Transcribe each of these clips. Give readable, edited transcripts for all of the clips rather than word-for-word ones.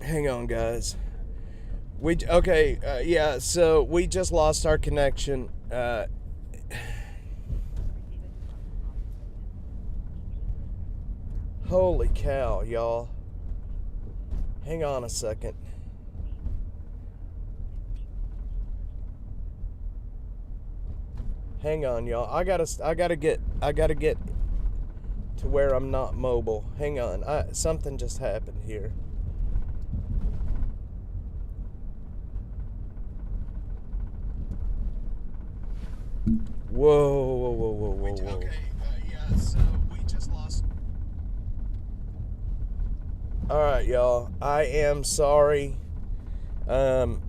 Hang on, guys. Yeah. So we just lost our connection. Holy cow, y'all. Hang on a second. Hang on, y'all. I gotta get to where I'm not mobile. Hang on. Something just happened here. Whoa, whoa, whoa, whoa, whoa, whoa. Yeah, so we just lost. All right, y'all. I am sorry. Um,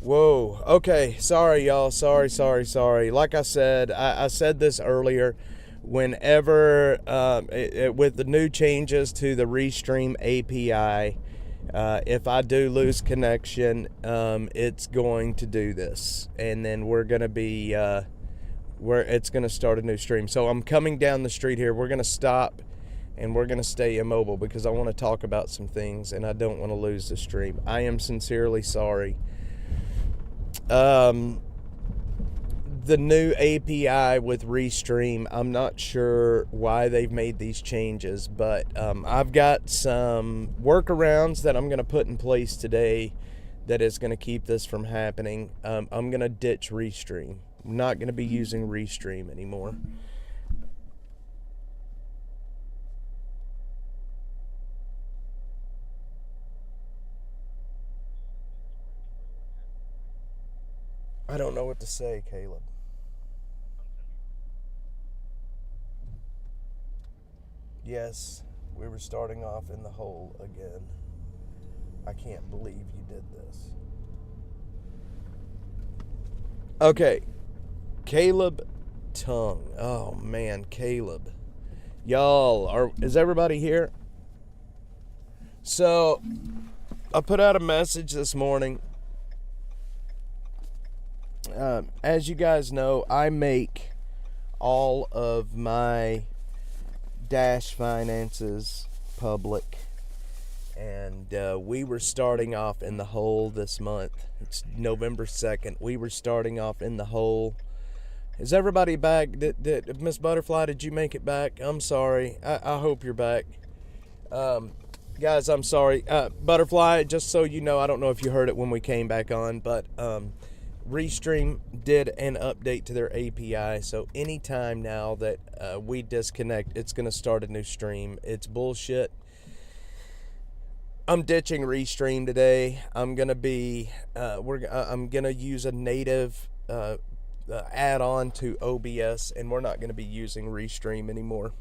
Whoa. Okay. Sorry, y'all. Sorry. Like I said, I said this earlier. Whenever, with the new changes to the Restream API, if I do lose connection, it's going to do this. And then we're going to be, where it's going to start a new stream. So I'm coming down the street here. We're going to stop and we're going to stay immobile because I want to talk about some things and I don't want to lose the stream. I am sincerely sorry. The new API with Restream, I'm not sure why they've made these changes, but I've got some workarounds that I'm going to put in place today that is going to keep this from happening. I'm going to ditch Restream. I'm not going to be using Restream anymore. I don't know what to say, Caleb. Yes, we were starting off in the hole again. I can't believe you did this. Okay, Caleb Tongue. Oh man, Caleb. Y'all, is everybody here? So, I put out a message this morning. As you guys know, I make all of my Dash finances public. And we were starting off in the hole this month. It's November 2nd. We were starting off in the hole. Is everybody back? Did Miss Butterfly, did you make it back? I'm sorry. I hope you're back. Guys, I'm sorry. Butterfly, just so you know, I don't know if you heard it when we came back on, but Restream did an update to their API, so anytime now that we disconnect, it's going to start a new stream. It's bullshit. I'm ditching Restream today. I'm going to be I'm going to use a native add-on to OBS, and we're not going to be using Restream anymore.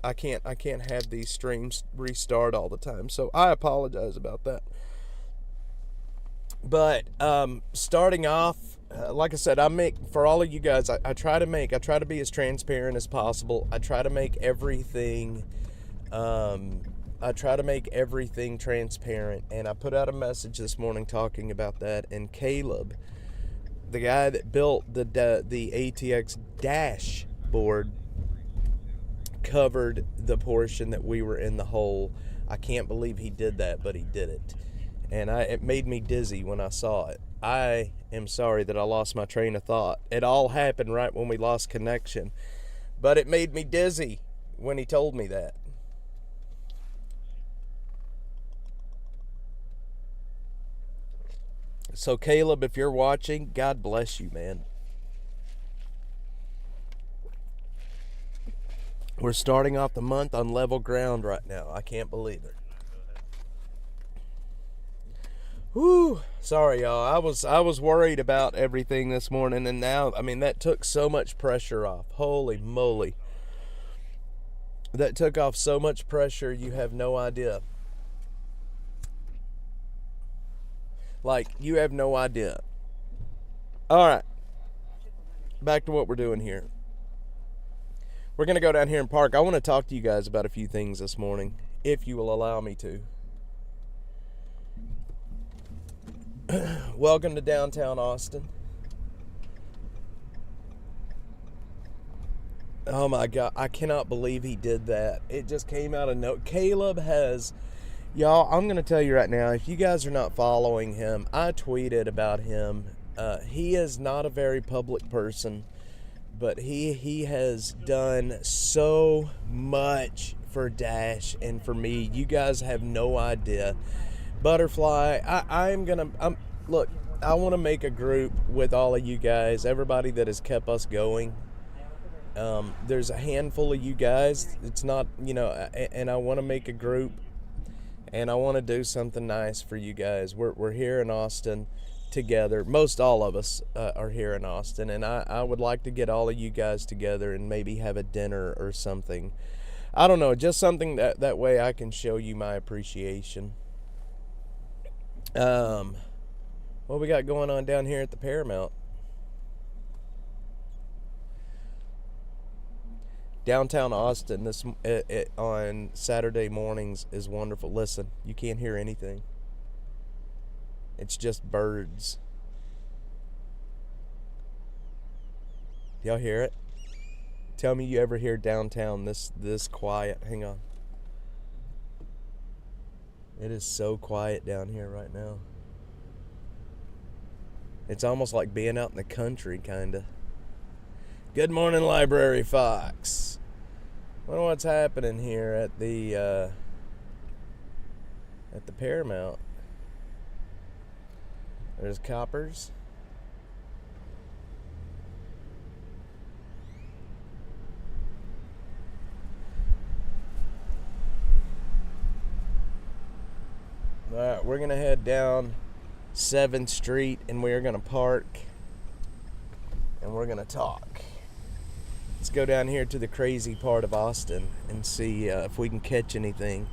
I can't have these streams restart all the time, so I apologize about that. But starting off, like I said, I make, for all of you guys, I try to be as transparent as possible. I try to make everything transparent, and I put out a message this morning talking about that. And Caleb, the guy that built the ATX dashboard, covered the portion that we were in the hole. I can't believe he did that, but he did it. And it made me dizzy when I saw it. I am sorry that I lost my train of thought. It all happened right when we lost connection. But it made me dizzy when he told me that. So Caleb, if you're watching, God bless you, man. We're starting off the month on level ground right now. I can't believe it. Whew. Sorry, y'all. I was worried about everything this morning, and now, I mean, that took so much pressure off. Holy moly. That took off so much pressure, you have no idea. Like, you have no idea. Alright. Back to what we're doing here. We're going to go down here and park. I want to talk to you guys about a few things this morning, if you will allow me to. Welcome to downtown Austin. Oh my God, I cannot believe he did that. It just came out of no. Caleb has, y'all, I'm going to tell you right now, if you guys are not following him, I tweeted about him. He is not a very public person, but he has done so much for Dash and for me. You guys have no idea. Butterfly, look, I want to make a group with all of you guys, everybody that has kept us going. There's a handful of you guys. It's not, and I want to make a group, and I want to do something nice for you guys. We're here in Austin together. Most all of us are here in Austin, and I would like to get all of you guys together and maybe have a dinner or something. I don't know, just something that way I can show you my appreciation. What we got going on down here at the Paramount? Downtown Austin on Saturday mornings is wonderful. Listen, you can't hear anything. It's just birds. Y'all hear it? Tell me you ever hear downtown this quiet. Hang on. It is so quiet down here right now. It's almost like being out in the country, kinda. Good morning, Library Fox. I wonder what's happening here at the Paramount. There's coppers. All right, we're gonna head down 7th Street and we're gonna park and we're gonna talk. Let's go down here to the crazy part of Austin and see if we can catch anything.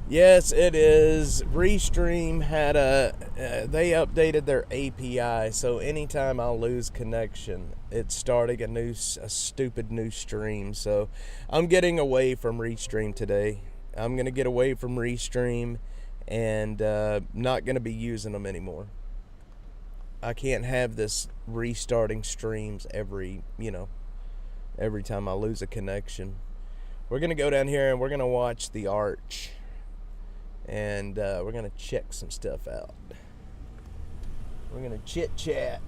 Yes, it is. Restream had they updated their API, so anytime I lose connection, it's starting a stupid new stream. So I'm getting away from Restream today. I'm gonna get away from Restream and not gonna be using them anymore. I can't have this restarting streams every time I lose a connection. We're gonna go down here and we're gonna watch The Arch, and we're gonna check some stuff out. We're gonna chit chat.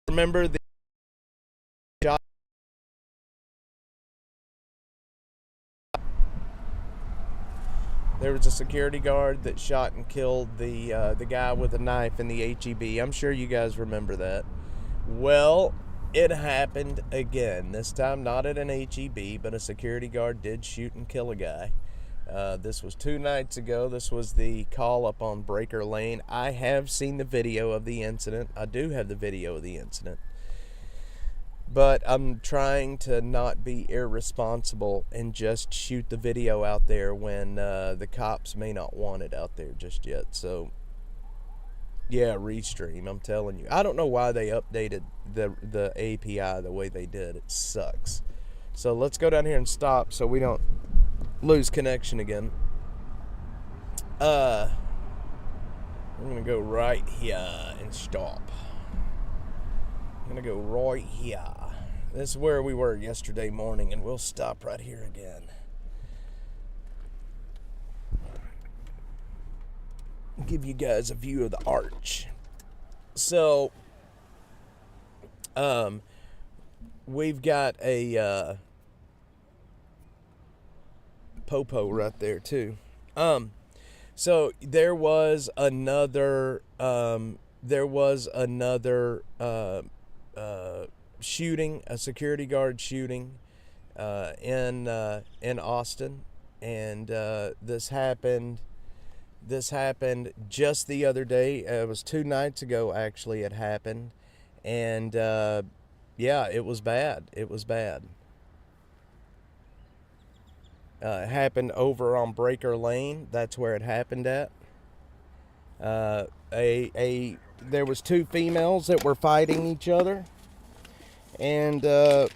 Remember the shot? There was a security guard that shot and killed the guy with a knife in the HEB. I'm sure you guys remember that. Well, it happened again. This time not at an HEB, but a security guard did shoot and kill a guy. This was 2 nights ago. This was the call up on Breaker Lane. I have seen the video of the incident. I do have the video of the incident. But I'm trying to not be irresponsible and just shoot the video out there when the cops may not want it out there just yet. So, yeah, Restream, I'm telling you. I don't know why they updated the API the way they did. It sucks. So let's go down here and stop so we don't lose connection again. I'm going to go right here and stop. I'm going to go right here. This is where we were yesterday morning, and we'll stop right here again. Give you guys a view of the arch. So, we've got a popo right there too. So there was another shooting, a security guard shooting in Austin, and this happened just the other day. It was 2 nights ago actually it happened, and yeah, it was bad. It happened over on Breaker Lane. That's where it happened at. There was 2 females that were fighting each other, and a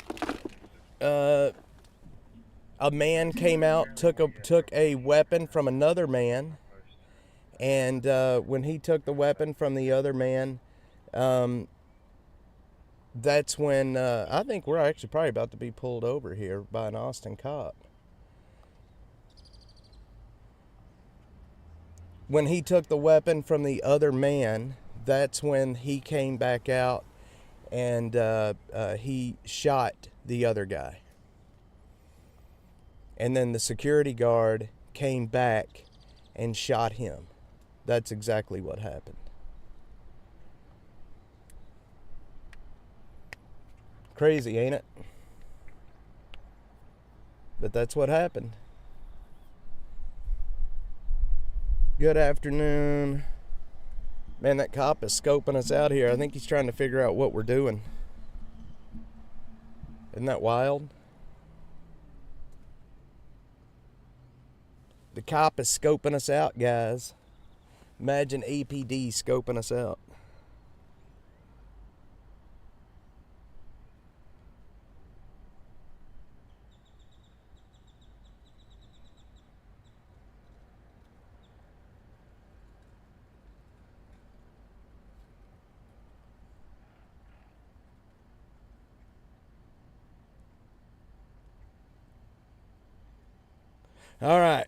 man came out, took a weapon from another man, and when he took the weapon from the other man, That's when I think we're actually probably about to be pulled over here by an Austin cop. When he took the weapon from the other man, that's when he came back out and he shot the other guy. And then the security guard came back and shot him. That's exactly what happened. Crazy, ain't it? But that's what happened. Good afternoon. Man, that cop is scoping us out here. I think he's trying to figure out what we're doing. Isn't that wild? The cop is scoping us out, guys. Imagine APD scoping us out. All right.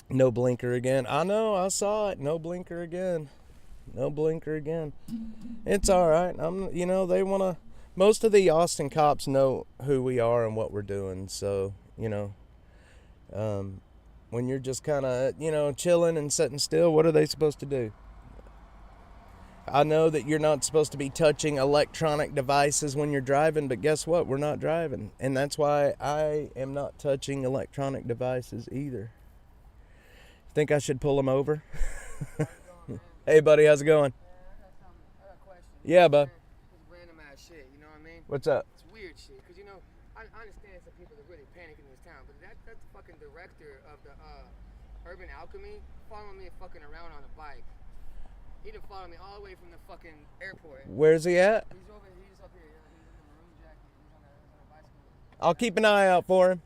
No blinker again. I know, I saw it. No blinker again. No blinker again. It's all right. They want to, most of the Austin cops know who we are and what we're doing. So, when you're just kind of, chilling and sitting still, what are they supposed to do? I know that you're not supposed to be touching electronic devices when you're driving, but guess what? We're not driving. And that's why I am not touching electronic devices either. Think I should pull them over? Hey, buddy, how's it going? I got a question. Yeah, bud. It's random ass shit, you know what I mean? What's up? It's weird shit, because, I understand some people are really panicking in this town, but that's the fucking director of the Urban Alchemy following me fucking around on a bike. He done followed me all the way from the fucking airport. Where's he at? He's up here. He's in the maroon jacket. He's on a bicycle. I'll keep an eye out for him.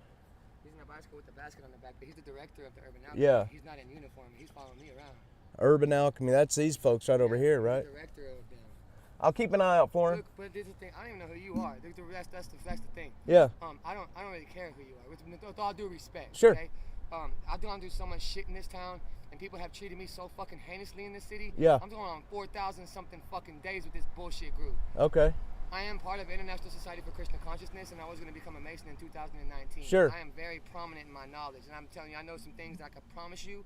He's on a bicycle with the basket on the back, but he's the director of the Urban Alchemy. Yeah. He's not in uniform. He's following me around. Urban Alchemy. That's these folks right over here, right? He's the director of them. I'll keep an eye out for him. Look, but this is the thing. I don't even know who you are. That's the thing. Yeah. I don't really care who you are. With all due respect. Sure. Okay? I've gone through so much shit in this town, and people have treated me so fucking heinously in this city. Yeah. I'm going on 4,000 something fucking days with this bullshit group. Okay. I am part of International Society for Christian Consciousness, and I was going to become a Mason in 2019. Sure. I am very prominent in my knowledge, and I'm telling you, I know some things that I can promise you.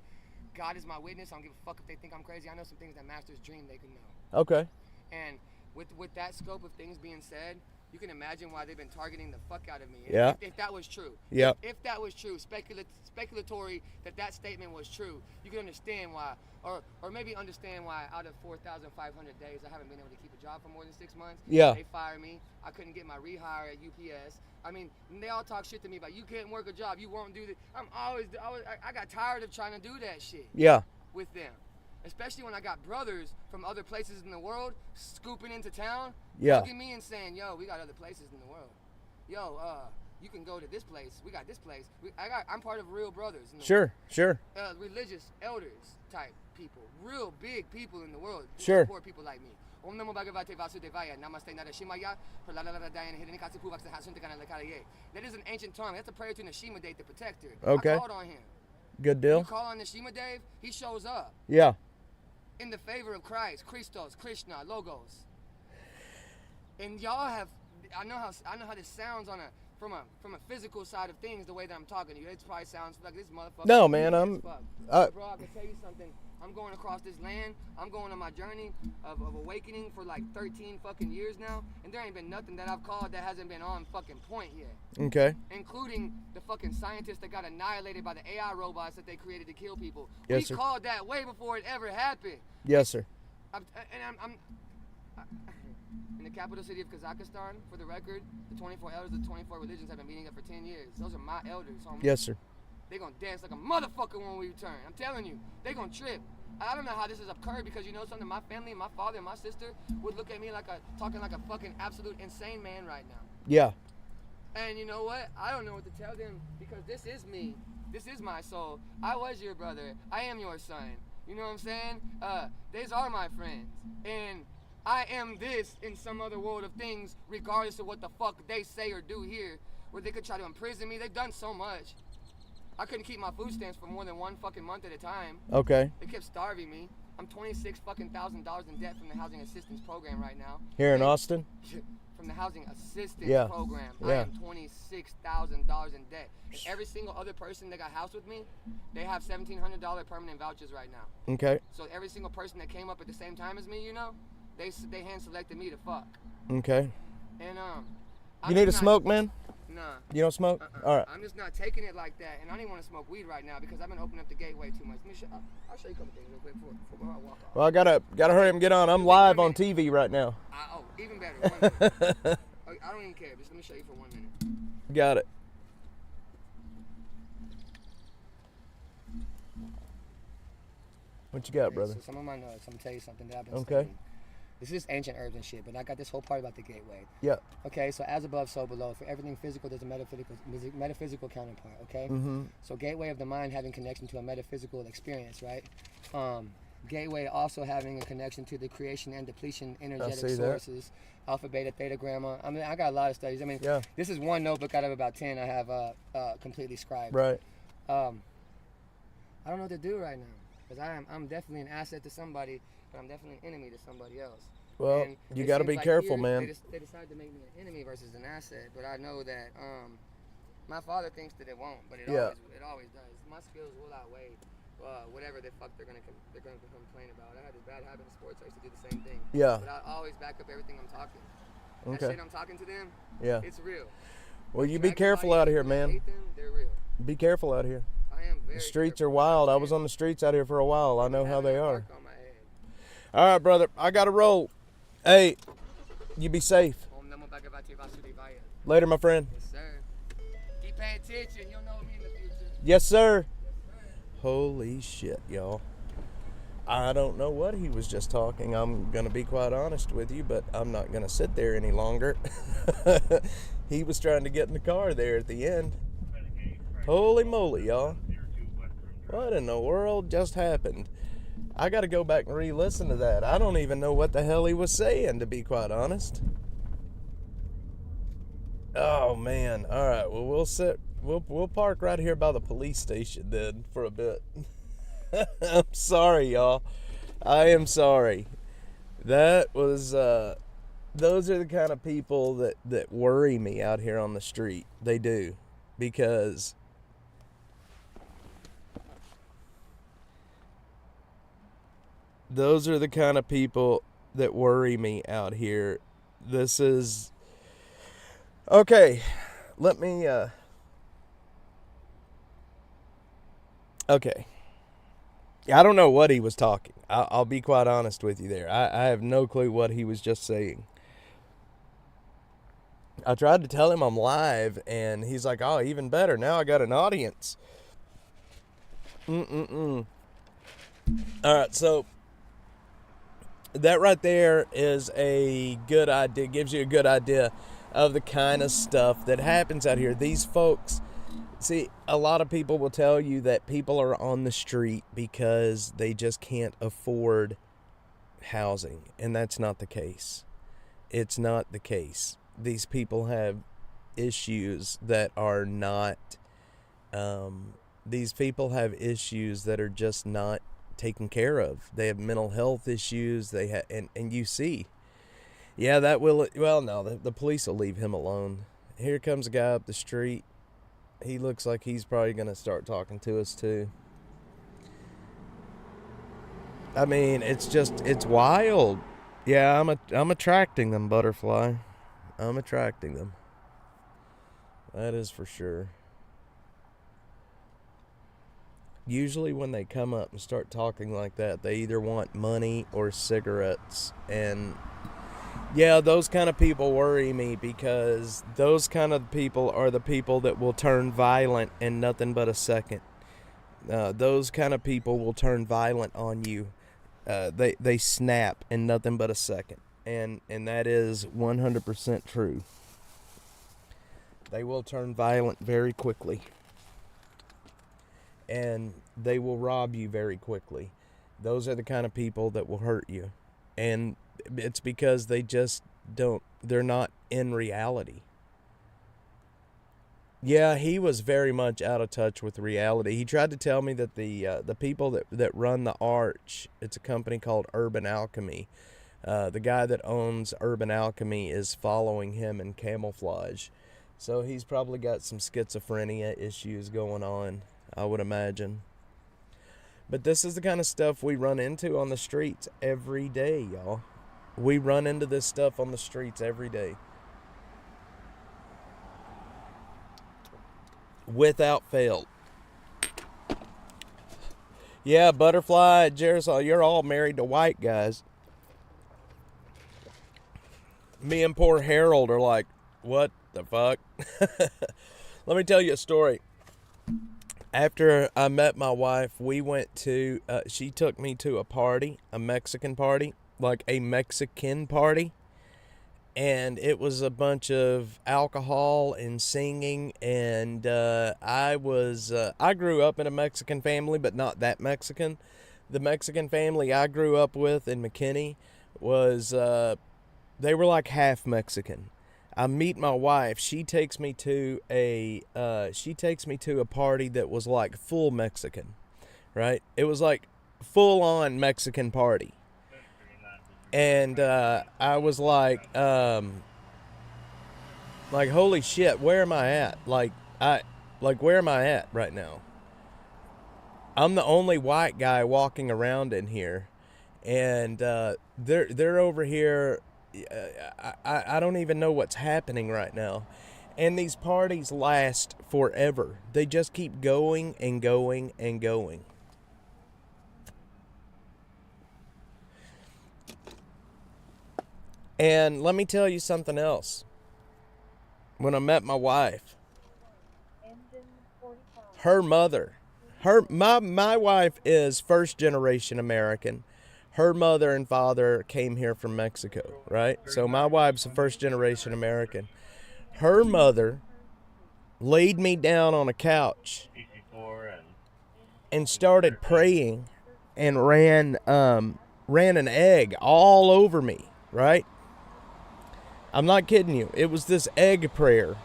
God is my witness. I don't give a fuck if they think I'm crazy. I know some things that masters dream they can know. Okay. And with that scope of things being said, you can imagine why they've been targeting the fuck out of me. Yeah. If that was true. Yeah. If that was true, speculatory that statement was true, you can understand why, or maybe understand why out of 4,500 days I haven't been able to keep a job for more than 6 months. Yeah. They fired me. I couldn't get my rehire at UPS. I mean, they all talk shit to me about you can't work a job, you won't do this. I got tired of trying to do that shit. Yeah. With them. Especially when I got brothers from other places in the world scooping into town, Yeah. looking at me and saying, "Yo, we got other places in the world. Yo, you can go to this place. We got this place. I'm part of Real Brothers. In the Sure. Sure. world. Religious elders type people, real big people in the world. Who Sure. Support people like me. Om Namo Bhagavate Vasudevaya. Namaste Narashimaya. That is an ancient tongue. That's a prayer to Nashima Dev, the protector. Okay. I called on him. Good deal. You call on Nashima Dev, he shows up. Yeah. In the favor of Christ, Christos, Krishna, Logos. And y'all have, I know how this sounds from a physical side of things, the way that I'm talking to you. It probably sounds like this motherfucker. No, man, bro, I can tell you something. I'm going across this land. I'm going on my journey of awakening for like 13 fucking years now, and there ain't been nothing that I've called that hasn't been on fucking point yet. Okay. Including the fucking scientists that got annihilated by the AI robots that they created to kill people. Yes, We sir. called that way before it ever happened. Yes, sir. I'm in the capital city of Kazakhstan, for the record, the 24 elders of the 24 religions have been meeting up for 10 years. Those are my elders, homie. Yes, sir. They gonna dance like a motherfucker when we return. I'm telling you, they gonna trip. I don't know how this has occurred, because you know something, my family, my father and my sister would look at me talking like a fucking absolute insane man right now. Yeah. And you know what? I don't know what to tell them, because this is me. This is my soul. I was your brother. I am your son. You know what I'm saying? These are my friends. And I am this in some other world of things, regardless of what the fuck they say or do here, where they could try to imprison me. They've done so much. I couldn't keep my food stamps for more than one fucking month at a time. Okay. They kept starving me. I'm $26,000 fucking in debt from the housing assistance program right now. Here in Austin? From the housing assistance Yeah. program. Yeah. I am $26,000 in debt. And every single other person that got housed with me, they have $1,700 permanent vouchers right now. Okay. So every single person that came up at the same time as me, you know, they hand selected me to fuck. Okay. And You need a smoke, man? Nah. You don't smoke? All right. I'm just not taking it like that, and I don't even want to smoke weed right now because I've been opening up the gateway too much. Let me I'll show you a couple things real quick before I walk off. Well, I gotta hurry up and get on. I'm live on TV right now. Oh, even better. 1 minute. I don't even care. Just let me show you for 1 minute. Got it. What you got, brother? So some of my notes. I'm gonna tell you something that I've been Okay. studying. This is ancient herbs and shit, but I got this whole part about the gateway. Yeah. Okay, so as above, so below. For everything physical, there's a metaphysical counterpart. Okay. Mm-hmm. So gateway of the mind having connection to a metaphysical experience, right? Gateway also having a connection to the creation and depletion energetic sources. Alpha, beta, theta, gamma. I mean, I got a lot of studies. I mean, Yeah. This is one notebook out of about 10 I have completely scribed. Right. I don't know what to do right now because I'm definitely an asset to somebody, but I'm definitely an enemy to somebody else. Well, And you it got to seems be like careful, here, man. They decided to make me an enemy versus an asset, but I know that my father thinks that it won't, but it always does. My skills will outweigh whatever the fuck they're gonna complain about. I had this bad habit in sports. I used to do the same thing. Yeah. But I always back up everything I'm talking. Okay. That shit I'm talking to them. Yeah. It's real. Well, you be careful out here, man. Hate them, they're real. Be careful out here. I am very The streets careful. are wild. I was on the streets out here for a while. I know how they are. Mark on my head. All right, brother. I got to roll. Hey, you be safe. Om Namo Bhagavate Vasudevaya. Later, my friend. Yes, sir. Keep paying attention. You'll know me in the future. Yes, sir. Holy shit, y'all. I don't know what he was just talking. I'm going to be quite honest with you, but I'm not going to sit there any longer. He was trying to get in the car there at the end. Holy moly, y'all. What in the world just happened? I got to go back and re-listen to that. I don't even know what the hell he was saying, to be quite honest. Oh, man. All right, well, we'll park right here by the police station then for a bit. I'm sorry, y'all. I am sorry. That was, those are the kind of people that worry me out here on the street. They do. Because those are the kind of people that worry me out here. This is... Okay, let me, okay. I don't know what he was talking. I'll be quite honest with you there. I have no clue what he was just saying. I tried to tell him I'm live, and he's like, oh, even better. Now I got an audience. All right, so that right there is a good idea. Gives you a good idea of the kind of stuff that happens out here. These folks... See, a lot of people will tell you that people are on the street because they just can't afford housing, and that's not the case. It's not the case. These people have issues that are not, these people have issues that are just not taken care of. They have mental health issues, they have, and you see, yeah, that will, well, no, the police will leave him alone. Here comes a guy up the street. He looks like he's probably going to start talking to us too. I mean, it's wild. Yeah, I'm attracting them, Butterfly. I'm attracting them. That is for sure. Usually when they come up and start talking like that, they either want money or cigarettes. And yeah, those kind of people worry me because those kind of people are the people that will turn violent in nothing but a second. Those kind of people will turn violent on you. They snap in nothing but a second. And that is 100% true. They will turn violent very quickly. And they will rob you very quickly. Those are the kind of people that will hurt you. And it's because they just they're not in reality. Yeah, he was very much out of touch with reality. He tried to tell me that the people that run the Arch, it's a company called Urban Alchemy. The guy that owns Urban Alchemy is following him in camouflage. So he's probably got some schizophrenia issues going on, I would imagine. But this is the kind of stuff we run into on the streets every day, y'all. We run into this stuff on the streets every day. Without fail. Yeah, Butterfly, Jairus, you're all married to white guys. Me and poor Harold are like, what the fuck? Let me tell you a story. After I met my wife, we went to, she took me to a party, a Mexican party, like a Mexican party. And it was a bunch of alcohol and singing. And I grew up in a Mexican family, but not that Mexican. The Mexican family I grew up with in McKinney was, they were like half Mexican. I meet my wife. She takes me to a party that was like full Mexican, right? It was like full on Mexican party. And I was like, holy shit, where am I at? Where am I at right now? I'm the only white guy walking around in here, and they're over here. I don't even know what's happening right now. And these parties last forever. They just keep going and going and going. And let me tell you something else. When I met my wife, her mother, my wife is first generation American. Her mother and father came here from Mexico, right? So my wife's a first generation American. Her mother laid me down on a couch and started praying and ran an egg all over me, right? I'm not kidding you. It was this egg prayer.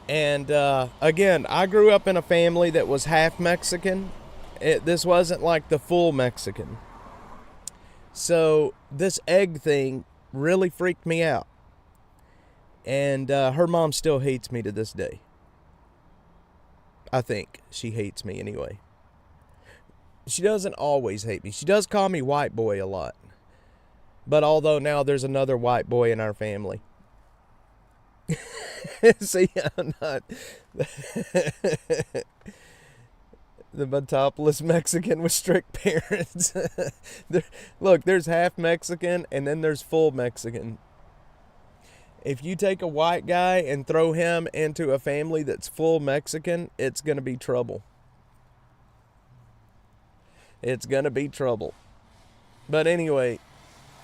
And again, I grew up in a family that was half Mexican. This wasn't like the full Mexican. So this egg thing really freaked me out. And her mom still hates me to this day. I think she hates me anyway. She doesn't always hate me. She does call me white boy a lot. But although now there's another white boy in our family. See, I'm not the Metropolis Mexican with strict parents. Look, there's half Mexican and then there's full Mexican. If you take a white guy and throw him into a family that's full Mexican, it's going to be trouble. It's going to be trouble. But anyway,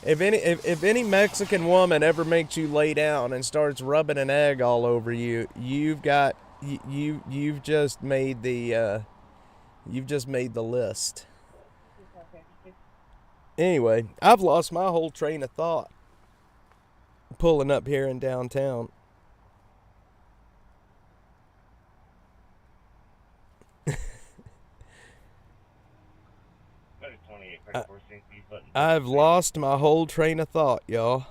if any Mexican woman ever makes you lay down and starts rubbing an egg all over you, you've just made the list. Anyway, I've lost my whole train of thought pulling up here in downtown. I've lost my whole train of thought, y'all.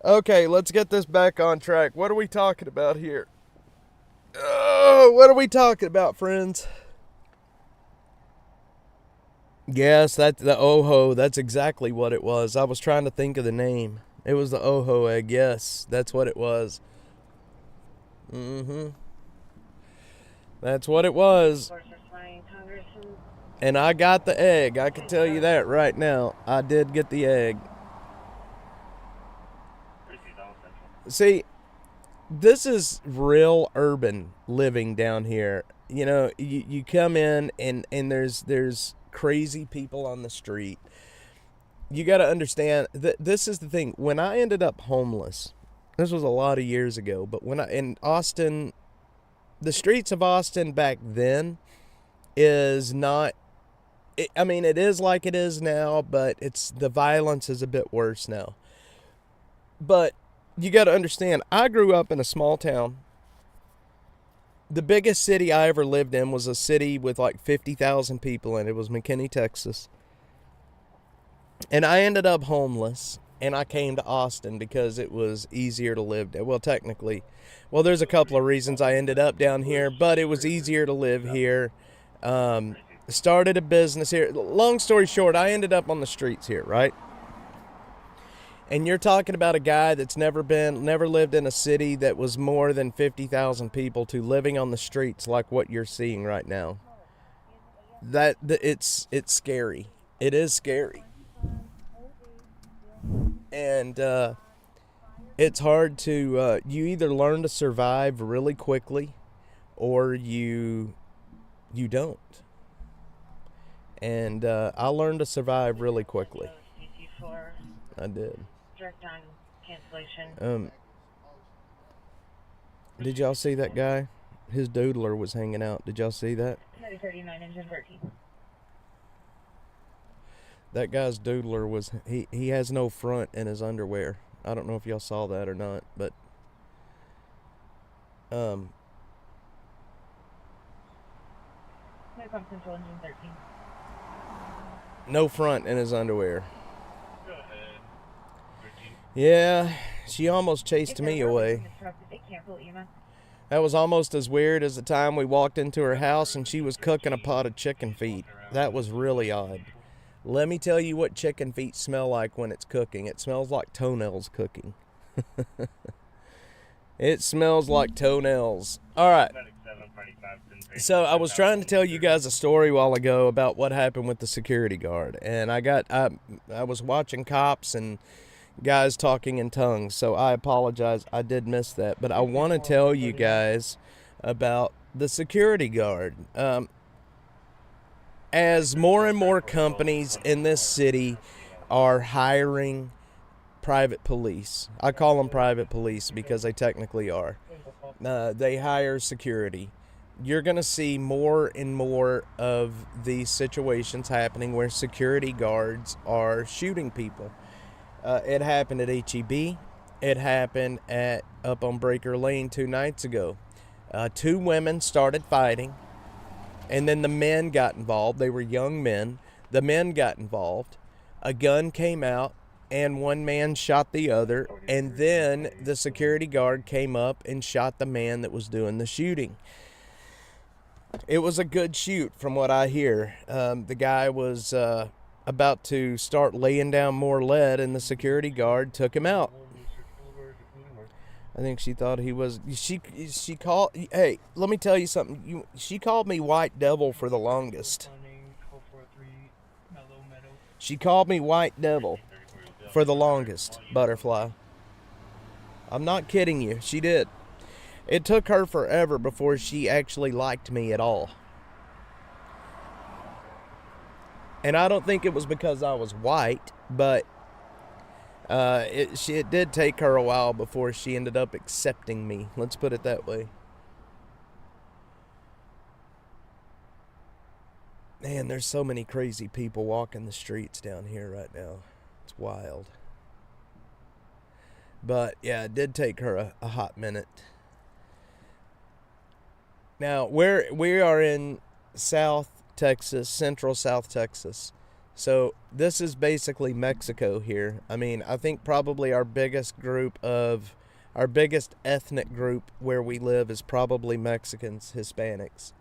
Okay, let's get this back on track. What are we talking about here? Oh, what are we talking about, friends? Yes, that's the Ojo. That's exactly what it was. I was trying to think of the name. It was the Ojo egg. Yes, that's what it was. That's what it was. And I got the egg. I can tell you that right now. I did get the egg. See, this is real urban living down here. You know, you come in and there's crazy people on the street. You got to understand that this is the thing. When I ended up homeless, this was a lot of years ago, but in Austin, the streets of Austin back then is not. I mean, it is like it is now, but the violence is a bit worse now. But you got to understand, I grew up in a small town. The biggest city I ever lived in was a city with like 50,000 people in it. It was McKinney, Texas. And I ended up homeless, and I came to Austin because it was easier to live there. Well, technically, there's a couple of reasons I ended up down here, but it was easier to live here. Started a business here. Long story short, I ended up on the streets here, right? And you're talking about a guy that's never lived in a city that was more than 50,000 people to living on the streets like what you're seeing right now. It's scary. It is scary. And it's hard to you either learn to survive really quickly or you don't. And I learned to survive really quickly. I did. Direct on cancellation. Did y'all see that guy? His doodler was hanging out. Did y'all see that? 39 engine 13. That guy's doodler was he has no front in his underwear. I don't know if y'all saw that or not, but No pump control engine 13. no front in his underwear. Go ahead. 13. Yeah, she almost chased me away. That was almost as weird as the time we walked into her house and she was cooking a pot of chicken feet. That was really odd. Let me tell you what chicken feet smell like when it's cooking. It smells like toenails cooking. It smells like toenails. All right. So I was trying to tell you guys a story a while ago about what happened with the security guard. And I was watching cops and guys talking in tongues. So I apologize. I did miss that. But I want to tell you guys about the security guard. As more and more companies in this city are hiring private police. I call them private police because they technically are. They hire security. You're going to see more and more of these situations happening where security guards are shooting people. It happened at HEB. It happened up on Breaker Lane 2 nights ago. 2 women started fighting. And then the men got involved. They were young men. The men got involved. A gun came out, and one man shot the other. And then the security guard came up and shot the man that was doing the shooting. It was a good shoot, from what I hear. The guy was about to start laying down more lead, and the security guard took him out. I think she thought he was. She called. Hey, let me tell you something. She called me White Devil for the longest. She called me White Devil for the longest, Butterfly. I'm not kidding you. She did. It took her forever before she actually liked me at all. And I don't think it was because I was white, but it did take her a while before she ended up accepting me. Let's put it that way. Man, there's so many crazy people walking the streets down here right now. It's wild. But yeah, it did take her a hot minute. Now, we are in South Texas, Central South Texas. So this is basically Mexico here. I mean, I think probably our biggest ethnic group where we live is probably Mexicans, Hispanics.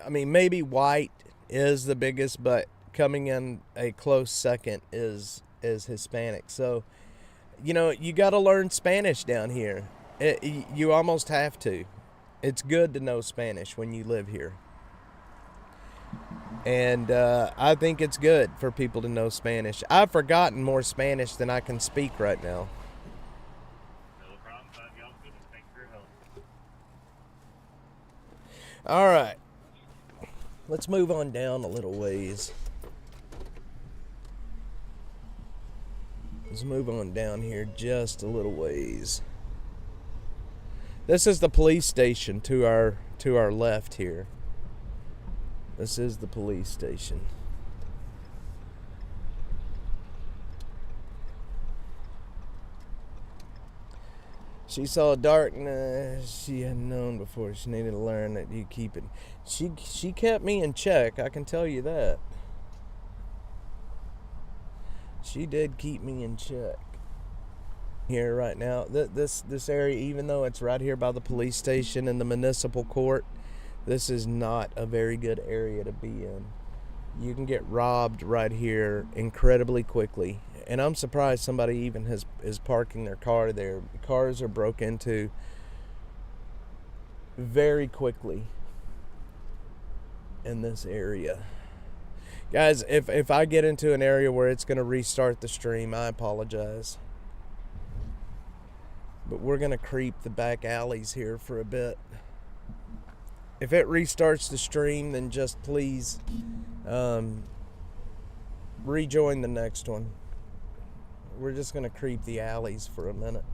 I mean, maybe white is the biggest, but coming in a close second is Hispanic. So, you got to learn Spanish down here. You almost have to. It's good to know Spanish when you live here. And I think it's good for people to know Spanish. I've forgotten more Spanish than I can speak right now. No problem. Y'all good. Thanks for your help. All right. Let's move on down a little ways. Let's move on down here just a little ways. This is the police station to our left here. This is the police station. She saw darkness she hadn't known before. She needed to learn that you keep it. She kept me in check, I can tell you that. She did keep me in check. Here right now, this area, even though it's right here by the police station and the municipal court, this is not a very good area to be in. You can get robbed right here incredibly quickly. And I'm surprised somebody even is parking their car there. Cars are broke into very quickly in this area. Guys, if I get into an area where it's going to restart the stream, I apologize. But we're going to creep the back alleys here for a bit. If it restarts the stream, then just please rejoin the next one. We're just going to creep the alleys for a minute.